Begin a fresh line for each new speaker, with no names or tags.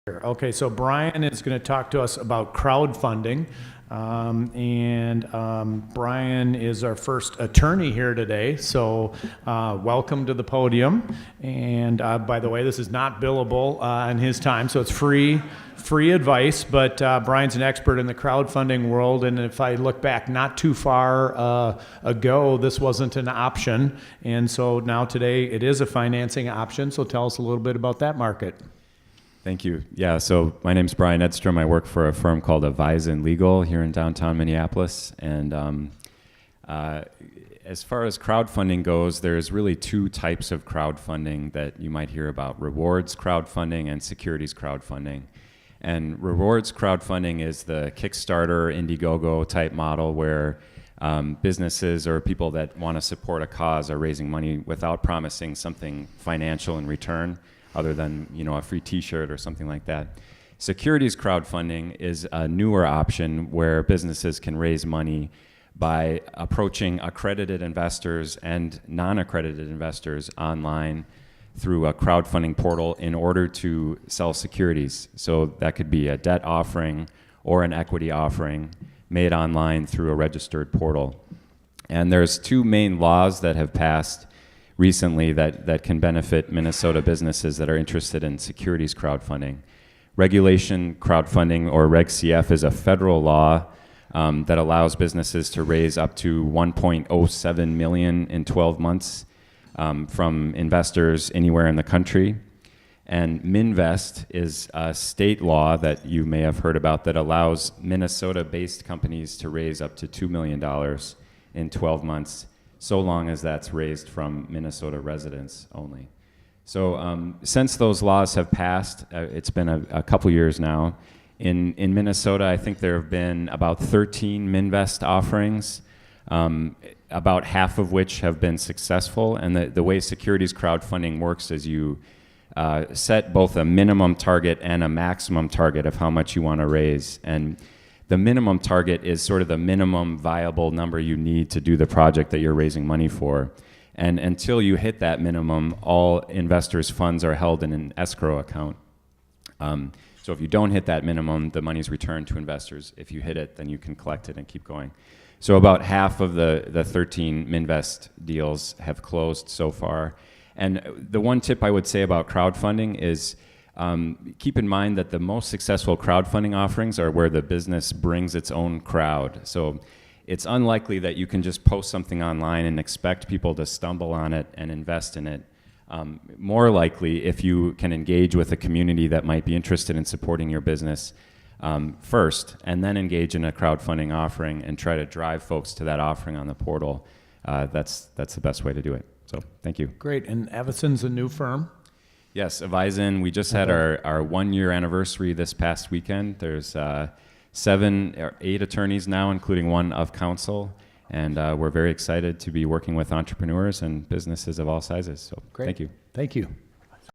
Okay, so Brian is going to talk to us about crowdfunding. Brian is our first attorney here today, so welcome to the podium. And by the way, this is not billable in his time, so it's free advice, but Brian's an expert in the crowdfunding world, and if I look back not too far ago, this wasn't an option, and so now today it is a financing option, so tell us a little bit about that market.
Thank you. Yeah, so my name's Brian Edstrom. I work for a firm called Avisen Legal here in downtown Minneapolis. And as far as crowdfunding goes, there's really two types of crowdfunding that you might hear about: rewards crowdfunding and securities crowdfunding. And rewards crowdfunding is the Kickstarter, Indiegogo type model where businesses or people that want to support a cause are raising money without promising something financial in return, other than a free T-shirt or something like that. Securities crowdfunding is a newer option where businesses can raise money by approaching accredited investors and non-accredited investors online through a crowdfunding portal in order to sell securities. So that could be a debt offering or an equity offering made online through a registered portal. And there's two main laws that have passed recently that can benefit Minnesota businesses that are interested in securities crowdfunding. Regulation crowdfunding, or Reg CF, is a federal law that allows businesses to raise up to $1.07 million in 12 months from investors anywhere in the country. And Minvest is a state law that you may have heard about that allows Minnesota-based companies to raise up to $2 million in 12 months, so long as that's raised from Minnesota residents only. So since those laws have passed, it's been a couple years now. In Minnesota, I think there have been about 13 Minvest offerings, about half of which have been successful. And the way securities crowdfunding works is you set both a minimum target and a maximum target of how much you want to raise. And the minimum target is sort of the minimum viable number you need to do the project that you're raising money for. And until you hit that minimum, all investors' funds are held in an escrow account. So if you don't hit that minimum, the money's returned to investors. If you hit it, then you can collect it and keep going. So about half of the 13 Minvest deals have closed so far. And the one tip I would say about crowdfunding is keep in mind that the most successful crowdfunding offerings are where the business brings its own crowd. So it's unlikely that you can just post something online and expect people to stumble on it and invest in it. More likely, if you can engage with a community that might be interested in supporting your business first, and then engage in a crowdfunding offering and try to drive folks to that offering on the portal, that's the best way to do it. So thank you.
Great. And Avisen's a new firm?
Yes, Avisen. We just had our 1 year anniversary this past weekend. There's 7 or 8 attorneys now, including one of counsel. And we're very excited to be working with entrepreneurs and businesses of all sizes. So
Great.
Thank you.
Thank you.